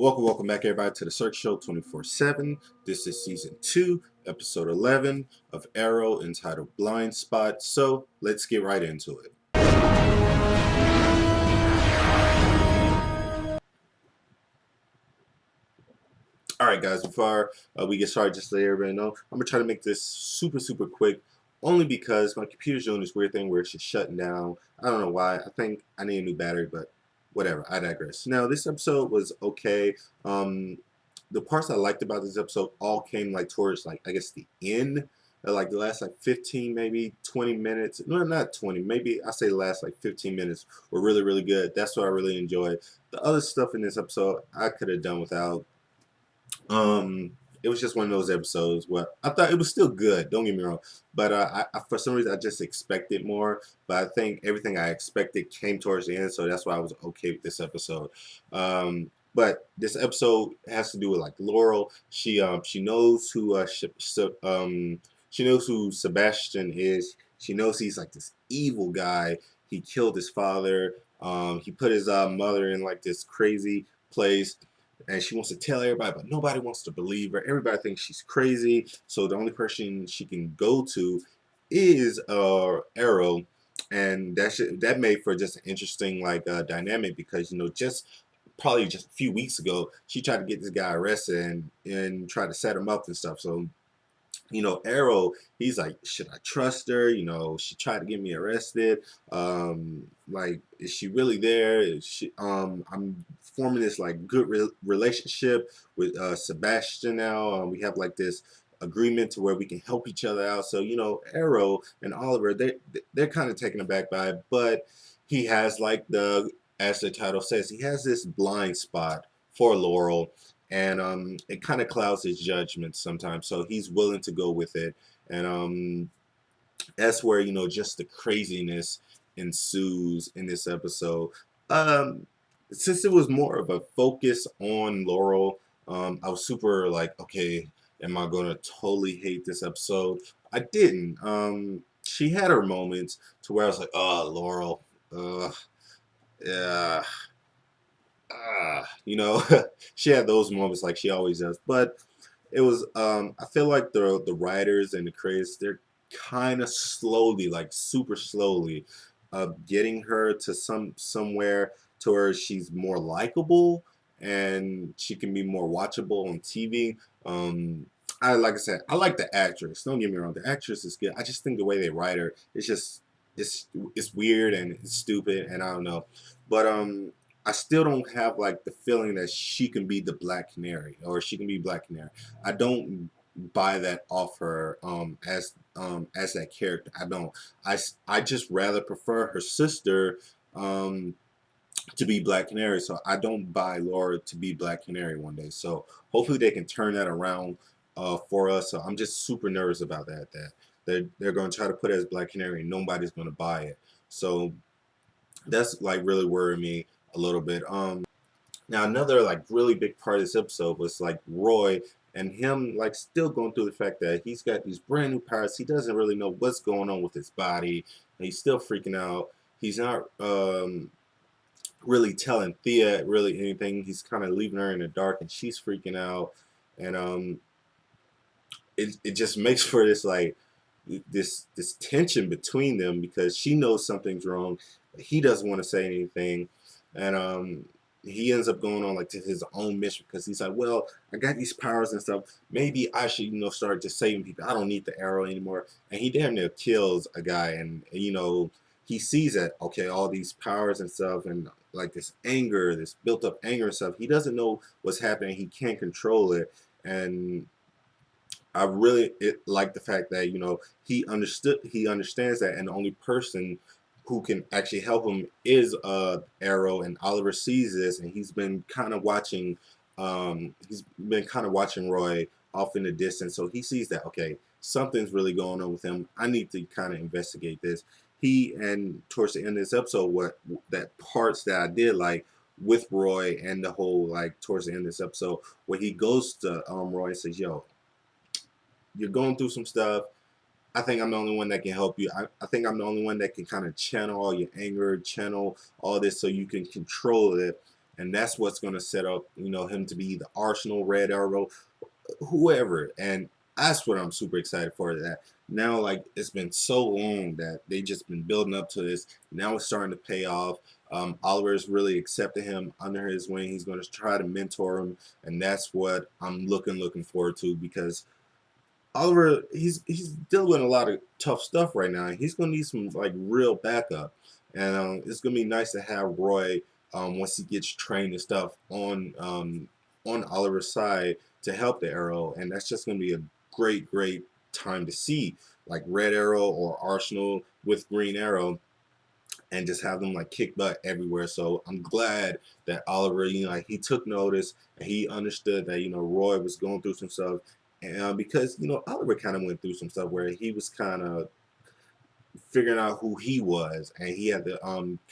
Welcome back, everybody, to the Cirque Show 24/7. This is season 2, episode 11 of Arrow, entitled Blind Spot. So let's get right into it. All right, guys. Before we get started, just to let everybody know, I'm gonna try to make this super quick, only because my computer's doing this weird thing where it's just shutting down. I don't know why. I think I need a new battery, but whatever. I digress. Now, this episode was okay. The parts I liked about this episode all came like towards like I guess the end, like the last like 15 maybe 20 minutes. No, not 20. Maybe I say the last like 15 minutes were really good. That's what I really enjoyed. The other stuff in this episode I could have done without. It was just one of those episodes where I thought it was still good. Don't get me wrong, but for some reason I just expected more. But I think everything I expected came towards the end, so that's why I was okay with this episode. But this episode has to do with like Laurel. She knows who she knows who Sebastian is. She knows he's like this evil guy. He killed his father. He put his mother in like this crazy place, and she wants to tell everybody, but nobody wants to believe her. Everybody thinks she's crazy. So the only person she can go to is Arrow, and that made for just an interesting like dynamic, because just probably just a few weeks ago she tried to get this guy arrested and try to set him up and stuff. So Arrow, he's like, should I trust her? She tried to get me arrested. Like, is she really there? Is she, I'm forming this like good relationship with Sebastian now. We have like this agreement to where we can help each other out. So, Arrow and Oliver, they're kind of taken aback by it, but he has like as the title says, he has this blind spot for Laurel, and it kind of clouds his judgment sometimes. So he's willing to go with it, and that's where just the craziness ensues in this episode. Um, since it was more of a focus on Laurel, I was super like, okay, am I gonna totally hate this episode? I didn't. She had her moments to where I was like, oh, Laurel, yeah. She had those moments like she always does. But it was I feel like the writers and the creators, they're kind of slowly, like super slowly, getting her to somewhere to where she's more likable and she can be more watchable on TV. Like I said, I like the actress. Don't get me wrong, the actress is good. I just think the way they write her, it's weird and it's stupid, and I don't know. But I still don't have like the feeling that she can be the Black Canary, or she can be Black Canary. I don't buy that off her as that character. I don't. I just rather prefer her sister to be Black Canary. So I don't buy Laura to be Black Canary one day. So hopefully they can turn that around for us. So I'm just super nervous about that. That they're going to try to put it as Black Canary and nobody's going to buy it. So that's like really worrying me a little bit. Now another like really big part of this episode was like Roy and him like still going through the fact that he's got these brand new powers. He doesn't really know what's going on with his body. And he's still freaking out. He's not really telling Thea really anything. He's kind of leaving her in the dark, and she's freaking out. And it just makes for this like this tension between them, because she knows something's wrong, but he doesn't want to say anything. And he ends up going on like to his own mission, because he's like, well, I got these powers and stuff, maybe I should start just saving people. I don't need the arrow anymore. And he damn near kills a guy. And he sees that, okay, all these powers and stuff, and like this anger, this built up anger and stuff, he doesn't know what's happening, he can't control it. And I really like the fact that he understands that, and the only person who can actually help him is Arrow, and Oliver sees this, and he's been kind of watching Roy off in the distance, so he sees that, okay, something's really going on with him. I need to kind of investigate this. And towards the end of this episode, what that parts that I did like with Roy, and the whole like towards the end of this episode, where he goes to Roy and says, yo, you're going through some stuff. I think I'm the only one that can help you. I think I'm the only one that can kind of channel all your anger, channel all this so you can control it. and that's what's going to set up, you know, him to be the Arsenal, Red Arrow, whoever. And that's what I'm super excited for. That now, like, it's been so long that they just been building up to this. Now it's starting to pay off. Oliver's really accepted him under his wing. He's going to try to mentor him, and that's what I'm looking forward to, because Oliver, he's dealing with a lot of tough stuff right now. He's gonna need some like real backup, and it's gonna be nice to have Roy, once he gets trained and stuff, on Oliver's side to help the Arrow, and that's just gonna be a great time to see like Red Arrow or Arsenal with Green Arrow, and just have them like kick butt everywhere. So I'm glad that Oliver, you know, like, he took notice and he understood that, you know, Roy was going through some stuff, and because, you know, Oliver kind of went through some stuff where he was kind of figuring out who he was, and he had to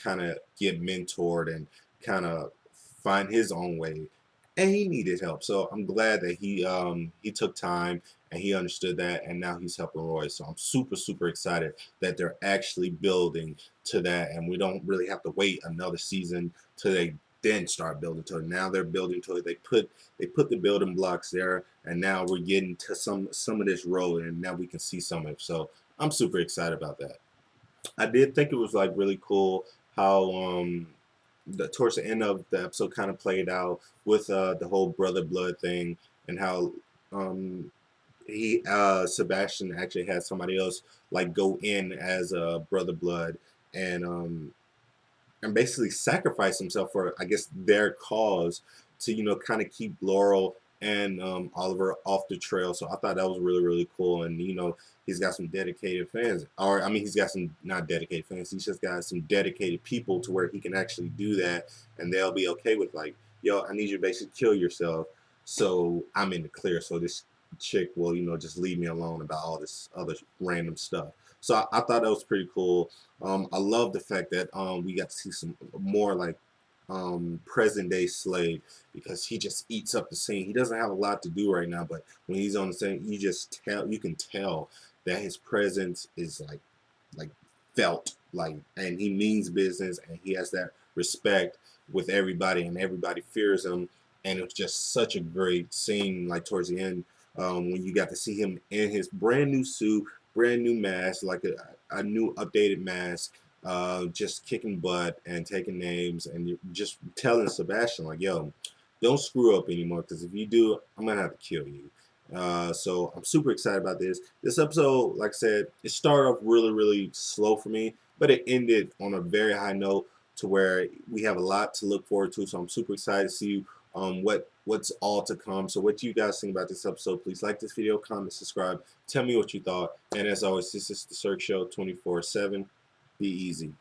kind of get mentored and kind of find his own way, and he needed help. So I'm glad that he took time and he understood that, and now he's helping Roy. So I'm super excited that they're actually building to that, and we don't really have to wait another season till they then start building to it. Now they're building to it. They put the building blocks there, and now we're getting to some of this road, and now we can see some of it. So I'm super excited about that. I did think it was like really cool how towards the end of the episode kind of played out with the whole brother blood thing, and how um he Sebastian actually had somebody else like go in as a brother blood, and basically sacrifice himself for, I guess, their cause, to, you know, kind of keep Laurel and Oliver off the trail. So I thought that was really cool, and you know, he's got some dedicated fans, or I mean, he's got some not dedicated fans. He's just got some dedicated people to where he can actually do that, and they'll be okay with like, yo, I need you to basically kill yourself, so I'm in the clear. So this chick will, you know, just leave me alone about all this other random stuff. So I thought that was pretty cool. I love the fact that we got to see some more like present day Slade, because he just eats up the scene. He doesn't have a lot to do right now, but when he's on the scene, you can tell that his presence is like felt, like, and he means business, and he has that respect with everybody, and everybody fears him. And it was just such a great scene, like towards the end, when you got to see him in his brand new suit, brand new mask, like a new updated mask, just kicking butt and taking names, and you're just telling Sebastian like, yo, don't screw up anymore, because if you do, I'm gonna have to kill you. So I'm super excited about this. This episode, like I said, it started off really slow for me, but it ended on a very high note, to where we have a lot to look forward to. So I'm super excited to see what's all to come. So what do you guys think about this episode? Please like this video, comment, subscribe, tell me what you thought, and as always, this is the Cirque Show 24/7. Be easy.